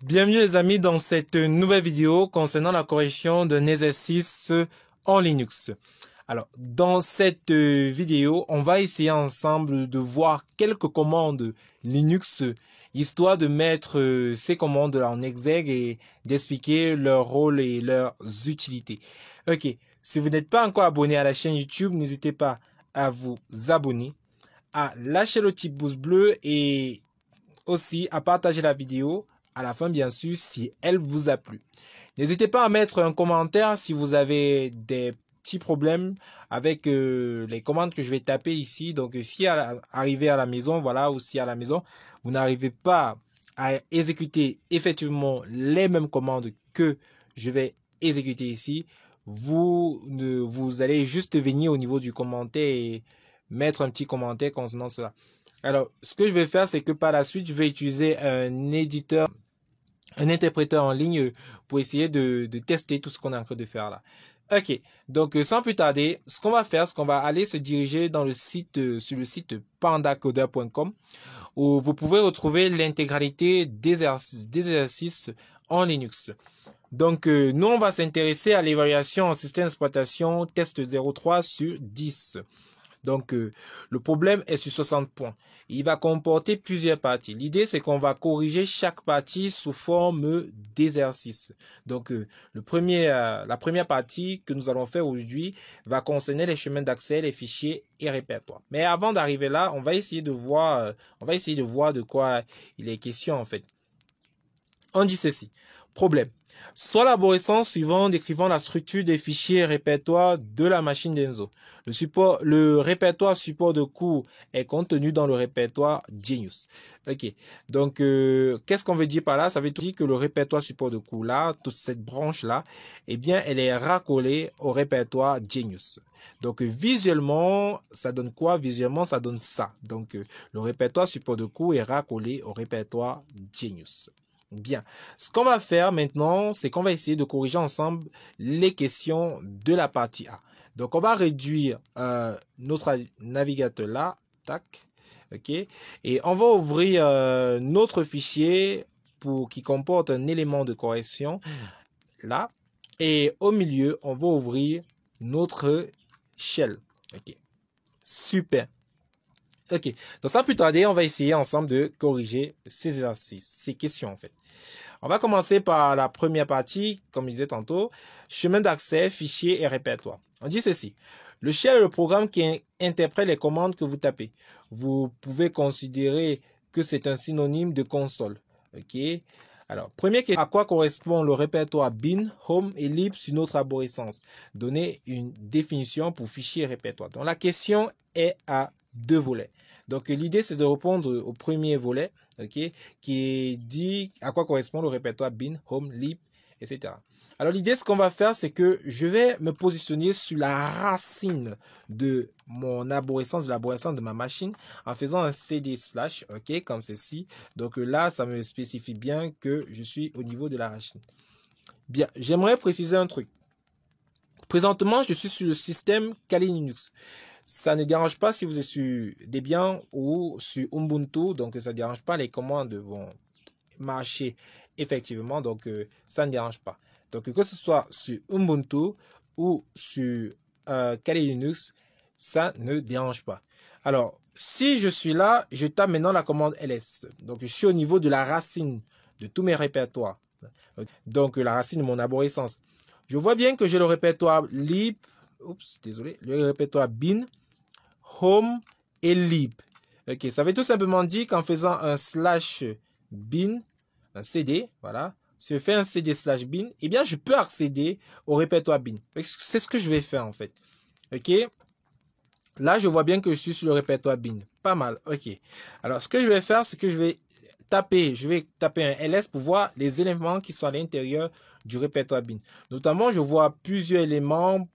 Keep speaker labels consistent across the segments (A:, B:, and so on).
A: Bienvenue les amis dans cette nouvelle vidéo concernant la correction d'un exercice en Linux. Alors, dans cette vidéo, on va essayer ensemble de voir quelques commandes Linux, histoire de mettre ces commandes en exergue et d'expliquer leur rôle et leurs utilités. Ok, si vous n'êtes pas encore abonné à la chaîne YouTube, n'hésitez pas à vous abonner, à lâcher le petit pouce bleu et aussi à partager la vidéo à la fin, bien sûr, si elle vous a plu. N'hésitez pas à mettre un commentaire si vous avez des petits problèmes avec les commandes que je vais taper ici. Donc, si arrivé à la maison, voilà, ou si à la maison, vous n'arrivez pas à exécuter effectivement les mêmes commandes que je vais exécuter ici, vous allez juste venir au niveau du commentaire et mettre un petit commentaire concernant cela. Alors, ce que je vais faire, c'est que par la suite, je vais utiliser un interpréteur en ligne pour essayer de tester tout ce qu'on est en train de faire là. Ok, donc sans plus tarder, ce qu'on va faire, c'est qu'on va aller se diriger dans le site, sur le site pandacoder.com où vous pouvez retrouver l'intégralité des exercices en Linux. Donc, nous, on va s'intéresser à l'évaluation en système d'exploitation test 03 sur 10. Donc, le problème est sur 60 points. Il va comporter plusieurs parties. L'idée, c'est qu'on va corriger chaque partie sous forme d'exercice. Donc, la première partie que nous allons faire aujourd'hui va concerner les chemins d'accès, les fichiers et répertoires. Mais avant d'arriver là, on va essayer de voir de quoi il est question en fait. On dit ceci. Problème. Soit l'arborescence suivant décrivant la structure des fichiers et répertoires de la machine d'Enzo. Le répertoire support de cours est contenu dans le répertoire Genius. Ok. Donc, qu'est-ce qu'on veut dire par là? Ça veut dire que le répertoire support de cours là, toute cette branche là, eh bien, elle est raccolée au répertoire Genius. Donc, visuellement, ça donne quoi? Visuellement, ça donne ça. Donc, le répertoire support de cours est raccolé au répertoire Genius. Bien, ce qu'on va faire maintenant, c'est qu'on va essayer de corriger ensemble les questions de la partie A. Donc, on va réduire notre navigateur là, tac, ok, et on va ouvrir notre fichier qui comporte un élément de correction là, et au milieu, on va ouvrir notre shell, ok, super. Ok, donc sans plus tarder, on va essayer ensemble de corriger ces exercices, ces questions en fait. On va commencer par la première partie, comme je disais tantôt, chemin d'accès, fichier et répertoire. On dit ceci. Le shell est le programme qui interprète les commandes que vous tapez. Vous pouvez considérer que c'est un synonyme de console. Ok. Alors, première question, à quoi correspond le répertoire bin, home et lib sur notre arborescence? Donnez une définition pour fichier et répertoire. Donc, la question est à deux volets. Donc, l'idée, c'est de répondre au premier volet, ok, qui dit à quoi correspond le répertoire bin, home, lib, etc. Alors, l'idée, ce qu'on va faire, c'est que je vais me positionner sur la racine de mon arborescence, de l'arborescence de ma machine, en faisant un cd/, ok, comme ceci. Donc là, ça me spécifie bien que je suis au niveau de la racine. Bien, j'aimerais préciser un truc. Présentement, je suis sur le système Kali Linux. Ça ne dérange pas si vous êtes sur Debian ou sur Ubuntu, donc ça ne dérange pas, les commandes vont marcher effectivement, donc ça ne dérange pas. Donc que ce soit sur Ubuntu ou sur Kali Linux, ça ne dérange pas. Alors, si je suis là, je tape maintenant la commande ls. Donc je suis au niveau de la racine de tous mes répertoires. Donc la racine de mon arborescence. Je vois bien que j'ai le répertoire lib, le répertoire bin, home et lib. Ok, ça veut tout simplement dire qu'en faisant un /bin, un cd, voilà, si je fais un cd/bin, eh bien je peux accéder au répertoire bin. C'est ce que je vais faire en fait. Ok, là je vois bien que je suis sur le répertoire bin. Pas mal, ok. Alors ce que je vais faire, c'est que je vais taper un ls pour voir les éléments qui sont à l'intérieur du répertoire bin. Notamment, je vois plusieurs éléments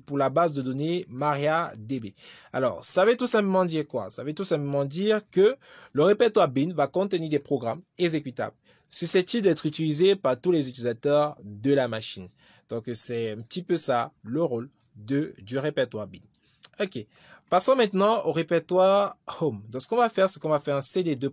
A: pour la base de données MariaDB. Alors, ça veut tout simplement dire quoi? Ça veut tout simplement dire que le répertoire bin va contenir des programmes exécutables susceptibles d'être utilisés par tous les utilisateurs de la machine. Donc, c'est un petit peu ça, le rôle du répertoire bin. Ok. Passons maintenant au répertoire Home. Donc, ce qu'on va faire, c'est qu'on va faire un CD2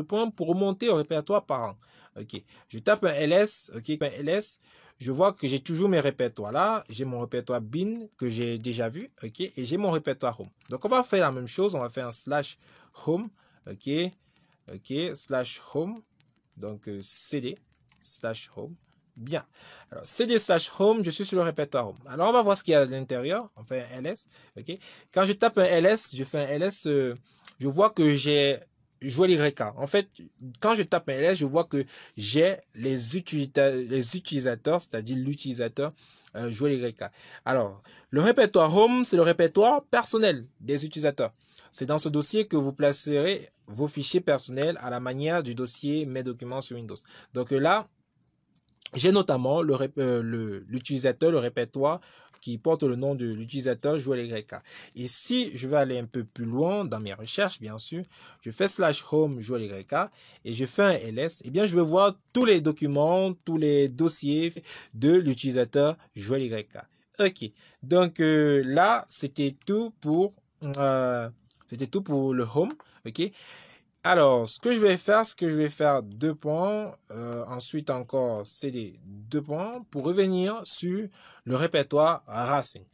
A: points pour remonter au répertoire parent. OK. Je tape un ls, OK, un ls. Je vois que j'ai toujours mes répertoires là. J'ai mon répertoire bin que j'ai déjà vu, OK, et j'ai mon répertoire Home. Donc, on va faire la même chose. On va faire un slash Home, OK, OK, slash Home. Donc, CD slash Home. Bien. Alors, CD slash Home, je suis sur le répertoire Home. Alors, on va voir ce qu'il y a à l'intérieur. On fait un ls. OK. Quand je tape un ls, je fais un ls, je vois que j'ai joué l'YK. En fait, quand je tape un ls, je vois que j'ai les utilisateurs, c'est-à-dire l'utilisateur, jouer l'YK. Alors, le répertoire Home, c'est le répertoire personnel des utilisateurs. C'est dans ce dossier que vous placerez vos fichiers personnels à la manière du dossier Mes documents sur Windows. Donc là, j'ai notamment l'utilisateur, le répertoire qui porte le nom de l'utilisateur jouer YK. Et si je vais aller un peu plus loin dans mes recherches, bien sûr, je fais slash home jouer YK et je fais un ls, et bien je vais voir tous les documents, tous les dossiers de l'utilisateur jouer YK. Ok, donc là, c'était tout pour le home. Ok. Alors, ce que je vais faire 2 points, ensuite encore CD 2 points pour revenir sur le répertoire racine.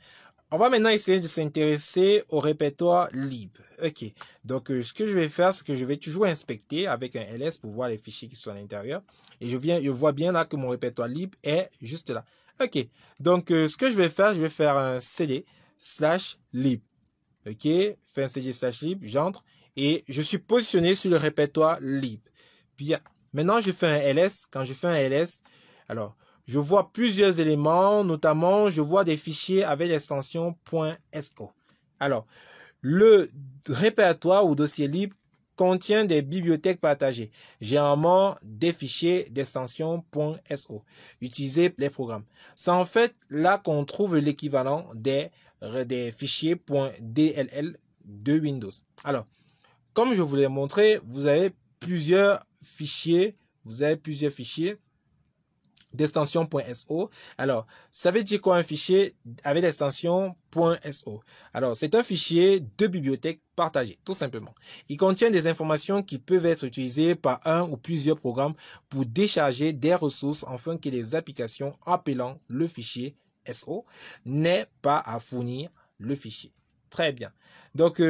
A: On va maintenant essayer de s'intéresser au répertoire lib. Ok, donc ce que je vais faire, c'est que je vais toujours inspecter avec un ls pour voir les fichiers qui sont à l'intérieur. Et je vois bien là que mon répertoire lib est juste là. Ok, donc ce que je vais faire un cd slash lib. Ok, fais un cd slash lib, j'entre. Et je suis positionné sur le répertoire lib. Bien. Maintenant, je fais un ls. Quand je fais un ls, alors, je vois plusieurs éléments. Notamment, je vois des fichiers avec l'extension .so. Alors, le répertoire ou dossier lib contient des bibliothèques partagées. Généralement, des fichiers d'extension .so utilisés pour les programmes. C'est en fait là qu'on trouve l'équivalent des fichiers .dll de Windows. Alors, comme je vous l'ai montré, vous avez plusieurs fichiers d'extension .so. Alors, ça veut dire quoi un fichier avec l'extension .so? Alors, c'est un fichier de bibliothèque partagée, tout simplement. Il contient des informations qui peuvent être utilisées par un ou plusieurs programmes pour décharger des ressources afin que les applications appelant le fichier SO n'aient pas à fournir le fichier. Très bien. Donc,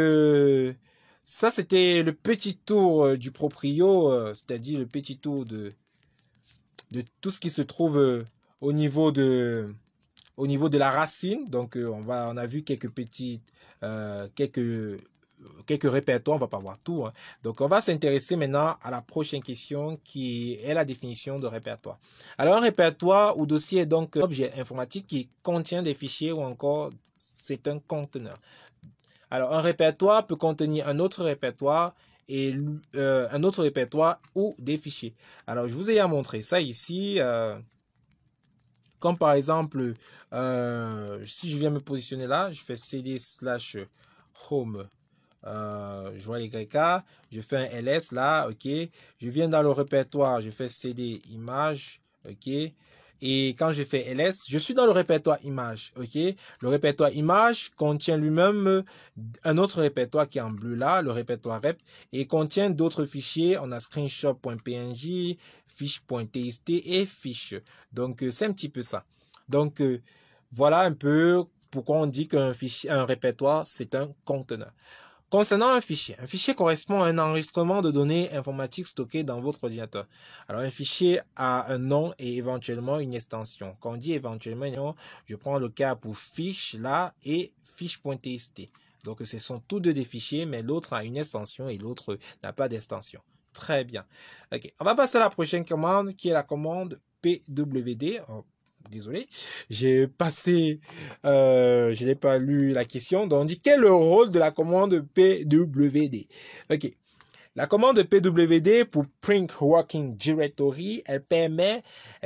A: ça, c'était le petit tour du proprio, c'est-à-dire le petit tour de tout ce qui se trouve au niveau de la racine. Donc, on a vu quelques répertoires, on va pas voir tout. Hein. Donc, on va s'intéresser maintenant à la prochaine question qui est la définition de répertoire. Alors, un répertoire ou dossier est donc un objet informatique qui contient des fichiers ou encore c'est un conteneur. Alors, un répertoire peut contenir un autre répertoire et un autre répertoire ou des fichiers. Alors, je vous ai montré ça ici. Comme par exemple, si je viens me positionner là, je fais cd slash home, je vois les YK, je fais un ls là, ok. Je viens dans le répertoire, je fais cd image, ok. Et quand je fais ls, je suis dans le répertoire image, ok. Le répertoire image contient lui-même un autre répertoire qui est en bleu là, le répertoire rep, et contient d'autres fichiers. On a screenshot.png, fiche.txt et fiche. Donc c'est un petit peu ça. Donc voilà un peu pourquoi on dit qu'un répertoire c'est un conteneur. Concernant un fichier correspond à un enregistrement de données informatiques stockées dans votre ordinateur. Alors, un fichier a un nom et éventuellement une extension. Quand on dit éventuellement, je prends le cas pour fiche là et fiche.txt. Donc, ce sont tous deux des fichiers, mais l'autre a une extension et l'autre n'a pas d'extension. Très bien. Ok, on va passer à la prochaine commande qui est la commande pwd. Désolé, je n'ai pas lu la question. Donc, on dit quel est le rôle de la commande pwd? Ok. La commande pwd pour Print Working Directory, elle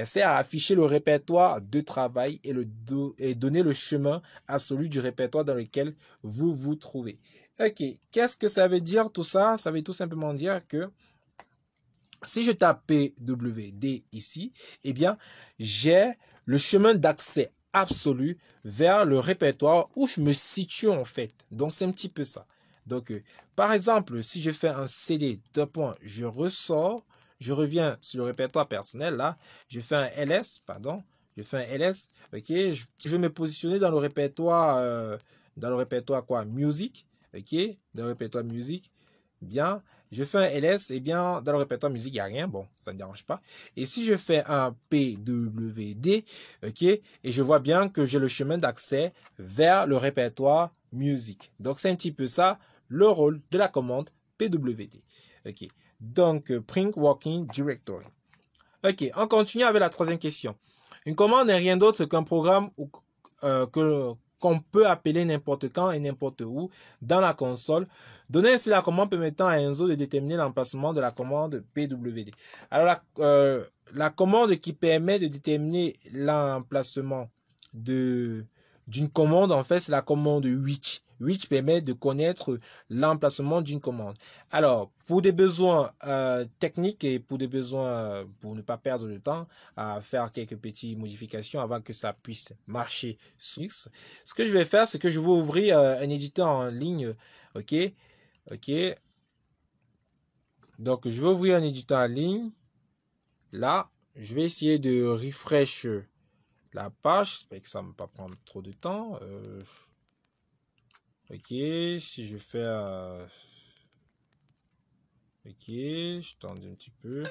A: sert à afficher le répertoire de travail et donner le chemin absolu du répertoire dans lequel vous vous trouvez. Ok. Qu'est-ce que ça veut dire tout ça? Ça veut tout simplement dire que si je tape pwd ici, eh bien, j'ai le chemin d'accès absolue vers le répertoire où je me situe en fait. Donc c'est un petit peu ça. Donc par exemple, si je fais un CD, deux points, je ressors, je reviens sur le répertoire personnel là, je fais un ls, pardon, je fais un ls, ok, je vais me positionner dans le répertoire quoi, musique, ok, dans le répertoire musique, bien, je fais un ls, et bien, dans le répertoire musique, il n'y a rien, bon, ça ne dérange pas. Et si je fais un pwd, ok, et je vois bien que j'ai le chemin d'accès vers le répertoire musique. Donc, c'est un petit peu ça, le rôle de la commande pwd. Ok, donc, print working directory. Ok, on continue avec la troisième question. Une commande n'est rien d'autre qu'un programme qu'on peut appeler n'importe quand et n'importe où dans la console. Donner ainsi la commande permettant à Enzo de déterminer l'emplacement de la commande pwd. Alors la commande qui permet de déterminer l'emplacement d'une commande, en fait, c'est la commande which. Which permet de connaître l'emplacement d'une commande. Alors, pour des besoins techniques et pour des besoins, pour ne pas perdre de temps à faire quelques petites modifications avant que ça puisse marcher sur X, ce que je vais faire, c'est que je vais ouvrir un éditeur en ligne, ok, ok. Donc, je vais ouvrir un éditeur en ligne. Là, je vais essayer de refresh la page. J'espère que ça ne va pas prendre trop de temps. Ok, si je fais... ok, je tente un petit peu.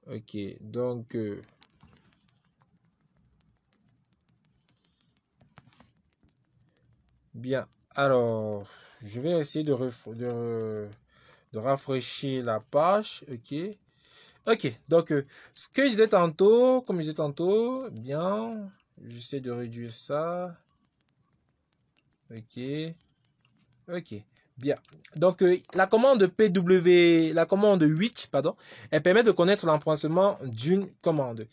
A: Ok, donc... bien, alors, je vais essayer de rafraîchir la page. Ok, ok, donc, ce que je disais tantôt, comme je disais tantôt, bien, j'essaie de réduire ça. Ok, ok, bien. Donc, la commande la commande which, pardon, elle permet de connaître l'emplacement d'une commande.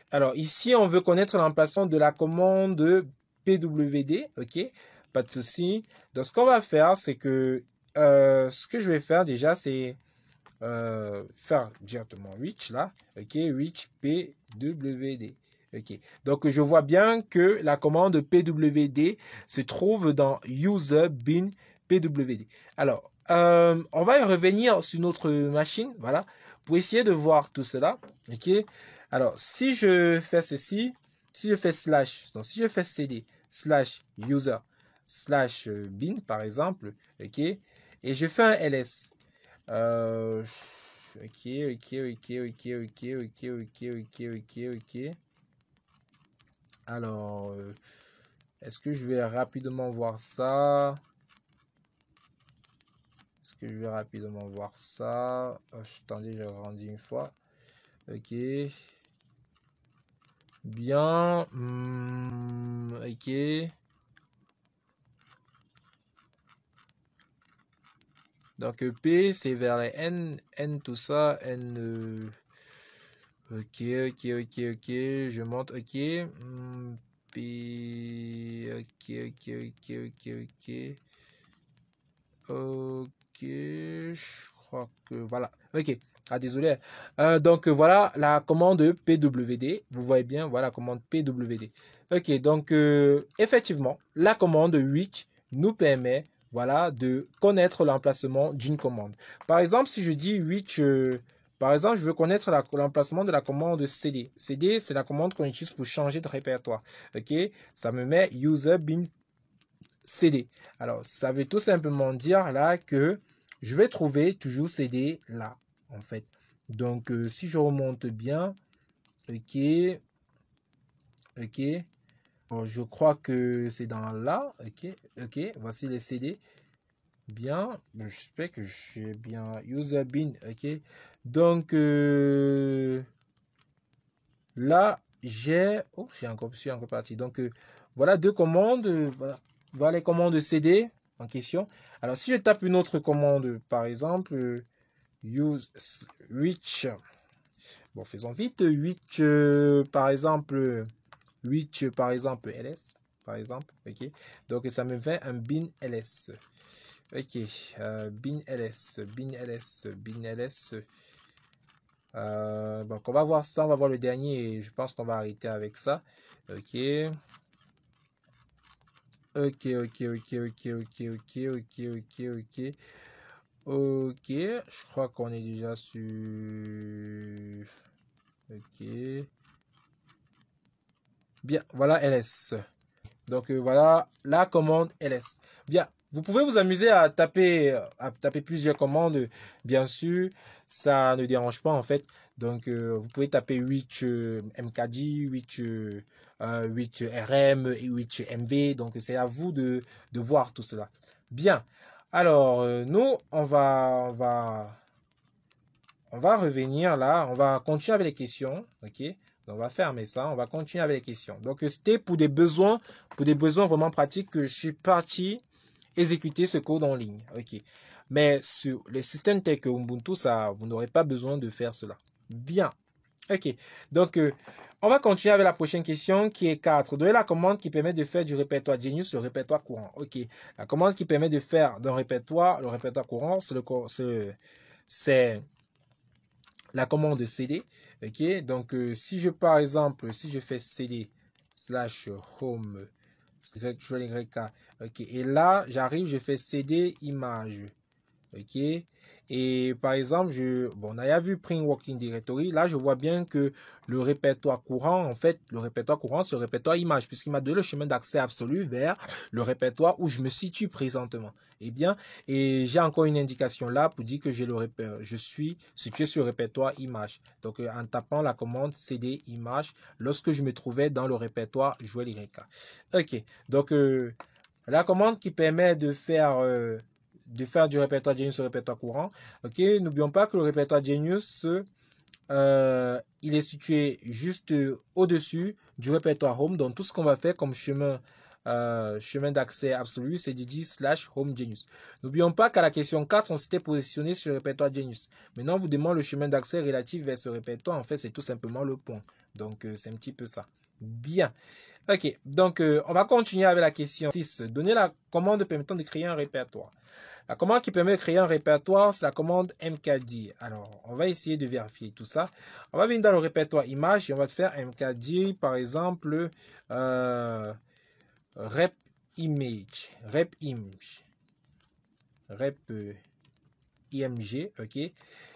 A: Alors, ici, on veut connaître l'emplacement de la commande pwd, ok, pas de souci. Donc, ce qu'on va faire, c'est que, ce que je vais faire déjà, c'est faire directement which, là, ok, which pwd. Ok, donc je vois bien que la commande pwd se trouve dans user bin pwd. Alors, on va y revenir sur notre machine, voilà, pour essayer de voir tout cela. Ok, alors si je fais ceci, si je fais slash, donc si je fais cd slash user slash bin par exemple, ok, et je fais un ls. Ok, ok, ok, ok, ok, ok, ok, ok, ok, ok. Alors, est-ce que je vais rapidement voir ça? Est-ce que je vais rapidement voir ça? Attendez, j'ai grandi une fois. Ok. Bien. Ok. Donc, P, c'est vers les N. N, tout ça. N. Ok, ok, ok, ok. Je monte. Ok. P. Ok, ok, ok, ok, ok. Ok, je crois que voilà. Ok, ah désolé. Donc voilà la commande pwd. Vous voyez bien, voilà la commande pwd. Ok, donc effectivement, la commande which nous permet voilà de connaître l'emplacement d'une commande. Par exemple, si je dis which, par exemple, je veux connaître l'emplacement de la commande cd. Cd, c'est la commande qu'on utilise pour changer de répertoire. Ok, ça me met user bin CD. Alors, ça veut tout simplement dire là que je vais trouver toujours CD là, en fait. Donc, si je remonte bien, ok, ok. Bon, je crois que c'est dans là, ok, ok. Voici les CD. Bien, j'espère que j'ai bien user bin, ok. Donc, là, j'ai, oh, je suis encore parti. Donc, voilà deux commandes, voilà les commandes CD en question. Alors, si je tape une autre commande, par exemple, use which, bon, faisons vite, which, par exemple, which, par exemple, ls, par exemple, ok. Donc, ça me fait un bin ls. Ok, bin ls, bin ls, bin ls. Donc on va voir ça, on va voir le dernier et je pense qu'on va arrêter avec ça. Ok. Ok. Ok, je crois qu'on est déjà sur... Ok. Bien, voilà ls. Donc voilà la commande ls. Bien, vous pouvez vous amuser à taper plusieurs commandes. Bien sûr, ça ne dérange pas en fait. Donc vous pouvez taper 8 mkd, 8 rm et 8 mv. Donc c'est à vous de voir tout cela. Bien. Alors nous on va revenir là, on va continuer avec les questions, ok? Donc, on va fermer ça, on va continuer avec les questions. Donc, c'était pour des besoins vraiment pratiques que je suis parti exécuter ce code en ligne, ok? Mais sur les systèmes tels que Ubuntu, ça, vous n'aurez pas besoin de faire cela. Bien, ok. Donc, on va continuer avec la prochaine question qui est 4. Donnez la commande qui permet de faire du répertoire Genius le répertoire courant. Ok. La commande qui permet de faire d'un répertoire le répertoire courant, c'est la commande cd. Ok, donc si je par exemple, si je fais cd slash home yk, ok, et là j'arrive, je fais cd image, ok, et par exemple on a vu print working directory, là je vois bien que le répertoire courant, en fait le répertoire courant c'est le répertoire image puisqu'il m'a donné le chemin d'accès absolu vers le répertoire où je me situe présentement. Et bien, et j'ai encore une indication là pour dire que je suis situé sur le répertoire image. Donc en tapant la commande cd image lorsque je me trouvais dans le répertoire jouer YK. Ok, donc la commande qui permet de faire du répertoire Genius au répertoire courant. Ok, n'oublions pas que le répertoire Genius, il est situé juste au-dessus du répertoire Home. Donc tout ce qu'on va faire comme chemin d'accès absolu, c'est dd slash home Genius. N'oublions pas qu'à la question 4, on s'était positionné sur le répertoire Genius. Maintenant, on vous demande le chemin d'accès relatif vers ce répertoire. En fait, c'est tout simplement le point. Donc, c'est un petit peu ça. Bien. Ok, donc on va continuer avec la question 6. Donner la commande permettant de créer un répertoire. La commande qui permet de créer un répertoire, c'est la commande mkdir. Alors, on va essayer de vérifier tout ça. On va venir dans le répertoire image et on va faire mkdir, par exemple, rep img, ok.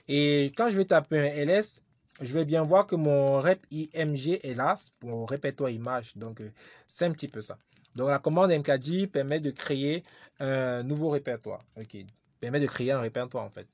A: Et quand je vais taper un ls, je vais bien voir que mon rep img est là pour répertoire image. Donc, c'est un petit peu ça. Donc, la commande mkdir permet de créer un nouveau répertoire. Ok, permet de créer un répertoire en fait.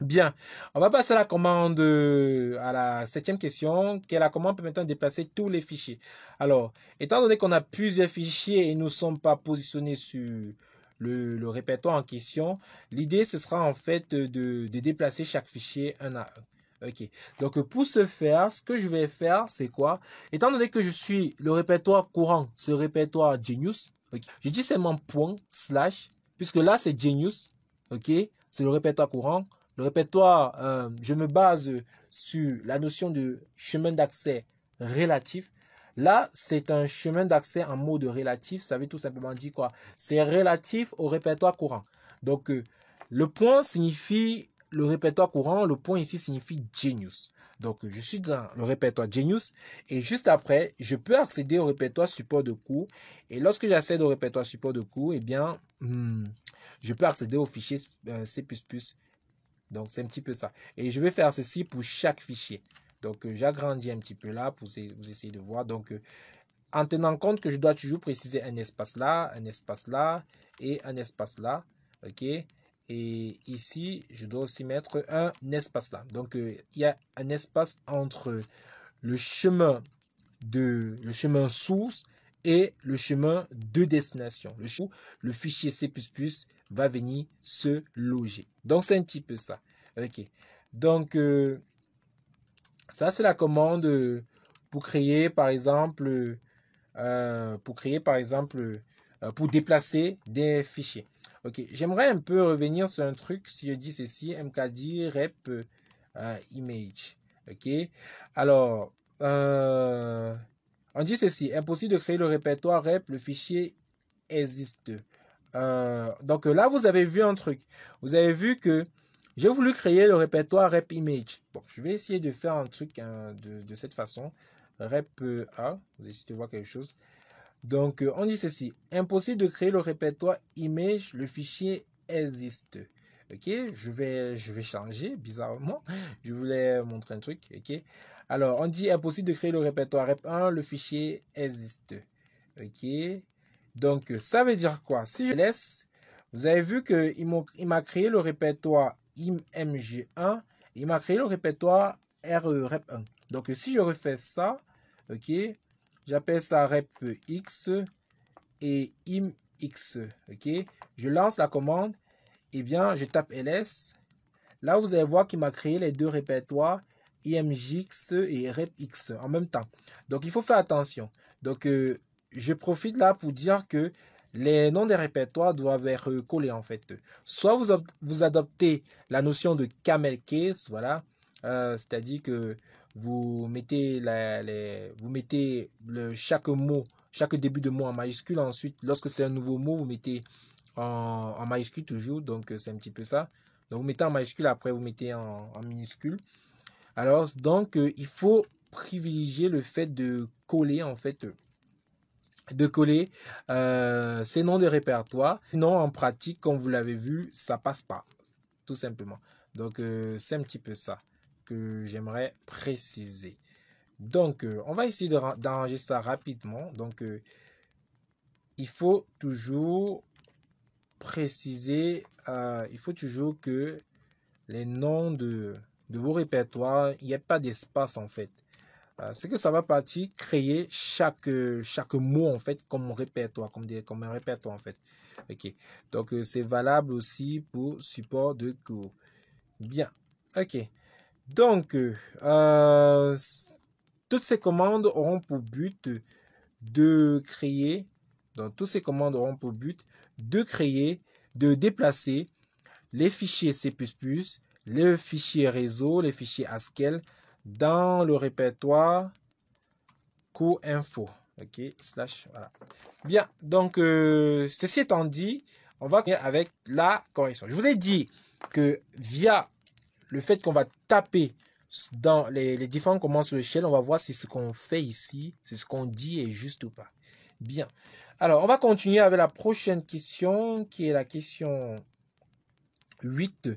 A: Bien, on va passer à la commande, à la 7e question, qui est la commande permettant de déplacer tous les fichiers. Alors, étant donné qu'on a plusieurs fichiers et nous ne sommes pas positionnés sur le répertoire en question, l'idée ce sera en fait de déplacer chaque fichier un à un. Ok, donc pour ce faire, ce que je vais faire, c'est quoi? Étant donné que je suis le répertoire courant, ce répertoire Genius, okay, je dis seulement point slash, puisque là c'est Genius, ok, c'est le répertoire courant. Le répertoire, je me base sur la notion de chemin d'accès relatif. Là, c'est un chemin d'accès en mode relatif. Ça veut tout simplement dire quoi? C'est relatif au répertoire courant. Donc, le point signifie le répertoire courant. Le point ici signifie Genius. Donc, je suis dans le répertoire Genius. Et juste après, je peux accéder au répertoire support de cours. Et lorsque j'accède au répertoire support de cours, eh bien, je peux accéder au fichier C++. Donc, c'est un petit peu ça. Et je vais faire ceci pour chaque fichier. Donc, j'agrandis un petit peu là pour vous essayer de voir. Donc, en tenant compte que je dois toujours préciser un espace là et un espace là. OK. Et ici, je dois aussi mettre un espace là. Donc, il y a un espace entre le chemin source et le chemin de destination. Le fichier C++ va venir se loger. Donc, c'est un petit peu ça. Ok. Donc, ça, c'est la commande pour créer, par exemple, pour déplacer des fichiers. Ok. J'aimerais un peu revenir sur un truc. Si je dis ceci, mkdir rep image. Ok. Alors, on dit ceci, impossible de créer le répertoire rep, le fichier existe. Donc là, vous avez vu un truc. Vous avez vu que J'ai voulu créer le répertoire rep image. Bon, je vais essayer de faire un truc de cette façon. Rep A, vous essayez de voir quelque chose. Donc, on dit ceci. Impossible de créer le répertoire image, le fichier existe. Ok, je vais changer, bizarrement. Je voulais montrer un truc. Ok, alors, on dit impossible de créer le répertoire rep 1, le fichier existe. Ok, donc, ça veut dire quoi? Si je laisse, vous avez vu qu'il m'a créé le répertoire img1, il m'a créé le répertoire rep1. Donc, si je refais ça, ok, j'appelle ça repx et imx, ok, je lance la commande, et bien, je tape ls. Là, vous allez voir qu'il m'a créé les deux répertoires imgx et repx en même temps. Donc, il faut faire attention. Donc, je profite là pour dire que les noms des répertoires doivent être collés en fait. Soit vous adoptez la notion de camel case, voilà, c'est-à-dire que vous mettez, chaque mot, chaque début de mot en majuscule. Ensuite, lorsque c'est un nouveau mot, vous mettez en majuscule toujours. Donc, c'est un petit peu ça. Donc, vous mettez en majuscule, après vous mettez en minuscule. Alors, donc, il faut privilégier le fait de coller en fait ces noms de répertoire. Sinon, en pratique, comme vous l'avez vu, ça passe pas, tout simplement. Donc, c'est un petit peu ça que j'aimerais préciser. Donc, on va essayer d'arranger ça rapidement. Donc, il faut toujours préciser, il faut toujours que les noms de vos répertoires, il n'y a pas d'espace en fait. C'est que ça va partir créer chaque mot en fait comme répertoire, comme un répertoire en fait. Ok. Donc c'est valable aussi pour support de cours. Bien. Ok. Donc toutes ces commandes auront pour but de créer. Donc toutes ces commandes auront pour but de créer, de déplacer les fichiers C++, les fichiers réseau, les fichiers Haskell dans le répertoire coinfo. Ok, slash, voilà. Bien, donc, ceci étant dit, on va continuer avec la correction. Je vous ai dit que via le fait qu'on va taper dans les différents commandes sur le shell, on va voir si ce qu'on fait ici, si ce qu'on dit est juste ou pas. Bien. Alors, on va continuer avec la prochaine question, qui est la question 8.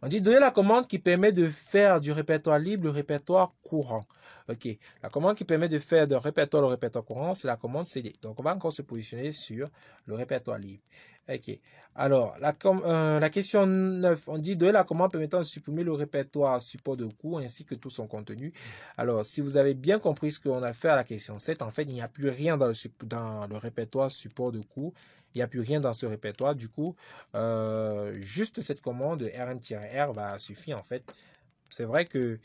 A: On dit donner la commande qui permet de faire du répertoire libre le répertoire courant. Ok, la commande qui permet de faire d'un répertoire le répertoire courant, c'est la commande cd. Donc on va encore se positionner sur le répertoire libre. Ok, alors la question 9, on dit donner la commande permettant de supprimer le répertoire support de cours ainsi que tout son contenu. Alors si vous avez bien compris ce qu'on a fait à la question 7, en fait il n'y a plus rien dans le répertoire support de cours. Il n'y a plus rien dans ce répertoire. Du coup, juste cette commande rm-r va suffire en fait. C'est vrai que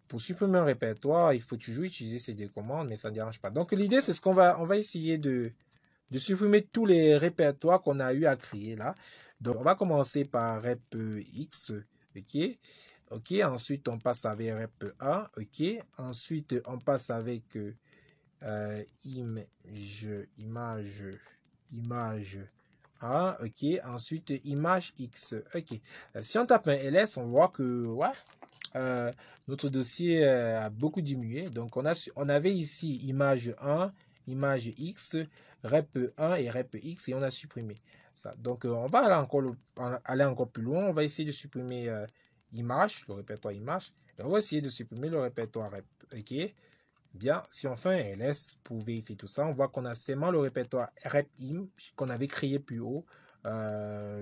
A: pour supprimer un répertoire, il faut toujours utiliser ces deux commandes, mais ça ne dérange pas. Donc l'idée, c'est on va essayer de supprimer tous les répertoires qu'on a eu à créer là. Donc on va commencer par repx, ok. Ok, ensuite on passe avec rep1, ok. Ensuite on passe avec image A, ok. Ensuite image X, ok. Si on tape un ls, on voit que ouais, notre dossier a beaucoup diminué. Donc on avait ici image 1, image X, rep1 et repx et on a supprimé ça. Donc on va aller encore plus loin. On va essayer de supprimer image, le répertoire image, et on va essayer de supprimer le répertoire rep, ok. Bien, si on fait un ls pour vérifier tout ça, on voit qu'on a seulement le répertoire repim qu'on avait créé plus haut,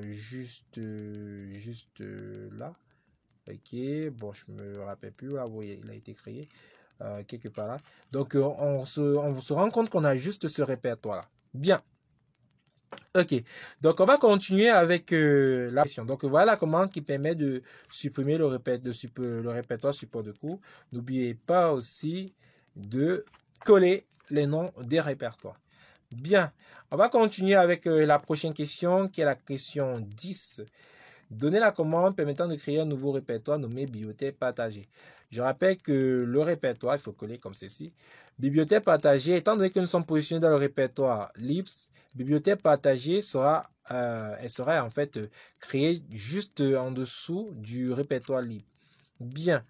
A: juste là. Ok, bon, je me rappelle plus, là où il a été créé, quelque part là. Donc, on se rend compte qu'on a juste ce répertoire là. Bien. Ok, donc on va continuer avec la question. Donc voilà la commande qui permet de supprimer le répertoire support de cours. N'oubliez pas aussi de coller les noms des répertoires. Bien, on va continuer avec la prochaine question qui est la question 10. Donner la commande permettant de créer un nouveau répertoire nommé bibliothèque partagée. Je rappelle que le répertoire, il faut coller comme ceci. Bibliothèque partagée, étant donné que nous sommes positionnés dans le répertoire libs, bibliothèque partagée sera elle serait en fait créée juste en dessous du répertoire libre. Bien.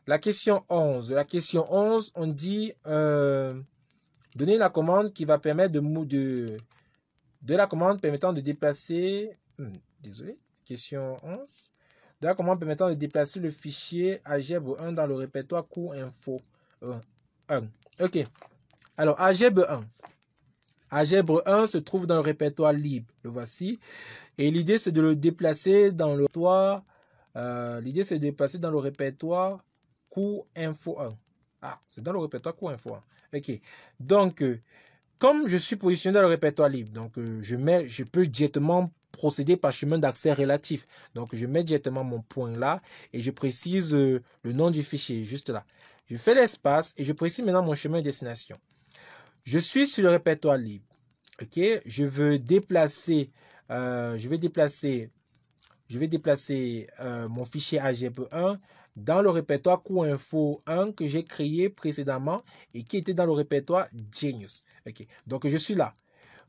A: La question 11. La question 11, on dit donner la commande qui va permettre de la commande permettant de déplacer. Désolé. Question 11. De la commande permettant de déplacer le fichier algèbre 1 dans le répertoire cours info 1. Ok. Alors, algèbre 1. Algèbre 1 se trouve dans le répertoire libre. Le voici. Et l'idée, c'est de le déplacer dans le répertoire. L'idée, c'est de déplacer dans le répertoire cours info 1. Ah, c'est dans le répertoire cours info 1. Ok. Donc, comme je suis positionné dans le répertoire libre, donc je peux directement procéder par chemin d'accès relatif. Donc, je mets directement mon point là et je précise le nom du fichier, juste là. Je fais l'espace et je précise maintenant mon chemin de destination. Je suis sur le répertoire libre. Ok, je vais déplacer mon fichier algèbre 1 dans le répertoire cours info 1 que j'ai créé précédemment et qui était dans le répertoire Genius. Ok, donc je suis là.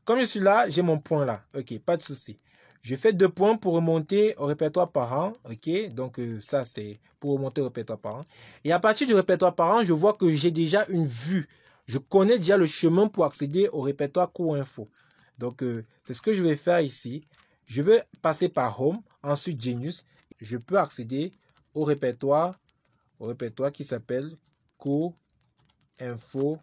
A: Comme je suis là, j'ai mon point là. Ok, pas de souci. Je fais 2 points pour remonter au répertoire parent. Ok, donc ça c'est pour remonter au répertoire parent. Et à partir du répertoire parent, je vois que j'ai déjà une vue. Je connais déjà le chemin pour accéder au répertoire cours info. Donc c'est ce que je vais faire ici. Je vais passer par Home, ensuite Genius. Je peux accéder au répertoire qui s'appelle cours info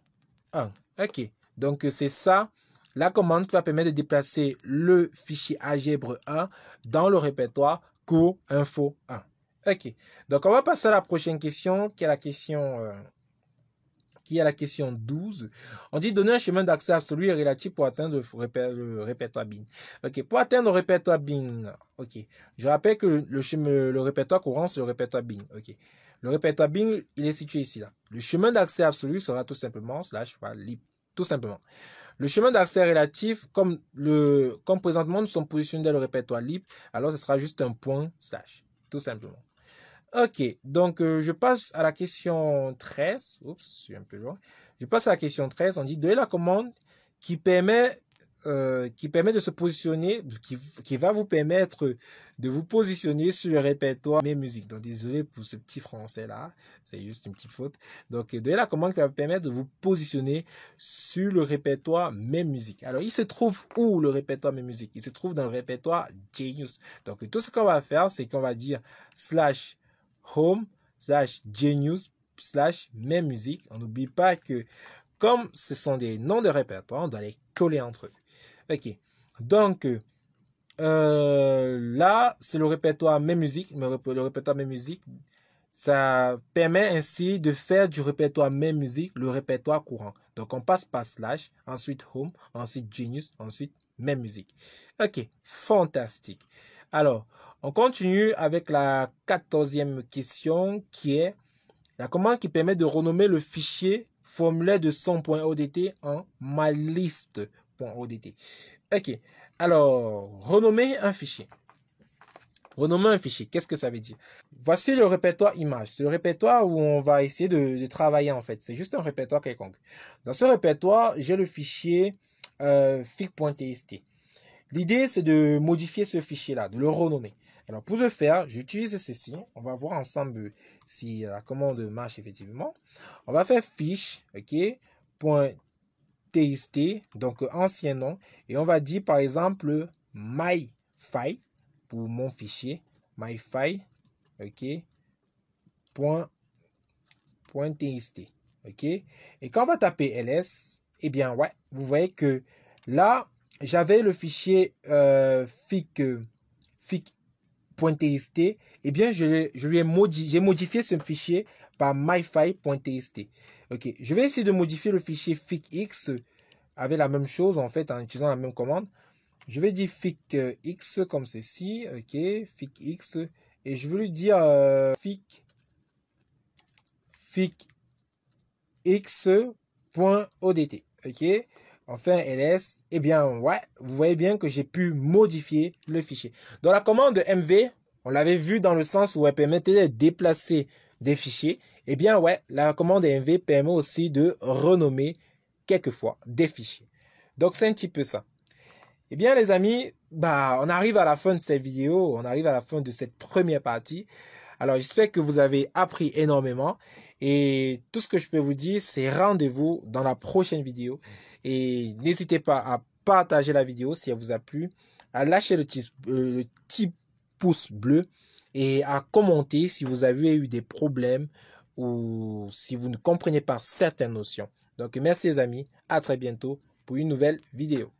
A: 1. Ok, donc c'est ça. La commande qui va permettre de déplacer le fichier algèbre 1 dans le répertoire cours info 1. Ok, donc on va passer à la prochaine question qui est la question 12. On dit donner un chemin d'accès absolu et relatif pour atteindre le répertoire bin. Ok, pour atteindre le répertoire bin, ok, je rappelle que le répertoire courant c'est le répertoire bin. Ok, le répertoire bin il est situé ici là. Le chemin d'accès absolu sera tout simplement /lib, tout simplement. Le chemin d'accès relatif, comme présentement nous sommes positionnés dans le répertoire libre, alors ce sera juste un point /, tout simplement. Ok, donc je passe à la question 13. Oups, je suis un peu loin. Je passe à la question 13. On dit donner la commande qui permet de se positionner, qui va vous permettre de vous positionner sur le répertoire mes musiques. Donc désolé pour ce petit français là, c'est juste une petite faute. Donc donner la commande qui va vous permettre de vous positionner sur le répertoire mes musiques. Alors il se trouve où le répertoire mes musiques? Il se trouve dans le répertoire Genius. Donc tout ce qu'on va faire, c'est qu'on va dire /home /genius /mes musiques. On n'oublie pas que comme ce sont des noms de répertoire, on doit les coller entre eux. Ok, donc là c'est le répertoire mes musiques. Le répertoire mes musiques, ça permet ainsi de faire du répertoire mes musiques le répertoire courant. Donc on passe par /, ensuite home, ensuite genius, ensuite mes musiques. Ok, fantastique. Alors on continue avec la 14e question qui est la commande qui permet de renommer le fichier formulaire de son.odt en mylist.odt. Ok, alors renommer un fichier. Renommer un fichier, qu'est-ce que ça veut dire? Voici le répertoire image. C'est le répertoire où on va essayer de travailler en fait. C'est juste un répertoire quelconque. Dans ce répertoire, j'ai le fichier fic.txt. L'idée, c'est de modifier ce fichier-là, de le renommer. Alors, pour ce faire, j'utilise ceci. On va voir ensemble si la commande marche effectivement. On va faire fiche, ok, .txt, donc ancien nom. Et on va dire, par exemple, myfile, pour mon fichier, myfile, ok, .txt, ok. Et quand on va taper ls, eh bien, ouais, vous voyez que là, j'avais le fichier fic.txt, eh bien, j'ai modifié ce fichier par myfile.txt. Ok, je vais essayer de modifier le fichier ficx avec la même chose, en fait, en utilisant la même commande. Je vais dire ficx comme ceci, ok, ficx, et je vais lui dire ficx.odt, ok. Enfin, ls, eh bien, ouais, vous voyez bien que j'ai pu modifier le fichier. Dans la commande mv, on l'avait vu dans le sens où elle permettait de déplacer des fichiers. Eh bien, ouais, la commande mv permet aussi de renommer quelquefois des fichiers. Donc, c'est un petit peu ça. Eh bien, les amis, on arrive à la fin de cette vidéo, on arrive à la fin de cette première partie. Alors, j'espère que vous avez appris énormément. Et tout ce que je peux vous dire, c'est rendez-vous dans la prochaine vidéo. Et n'hésitez pas à partager la vidéo si elle vous a plu, à lâcher le petit pouce bleu et à commenter si vous avez eu des problèmes ou si vous ne comprenez pas certaines notions. Donc, merci les amis. À très bientôt pour une nouvelle vidéo.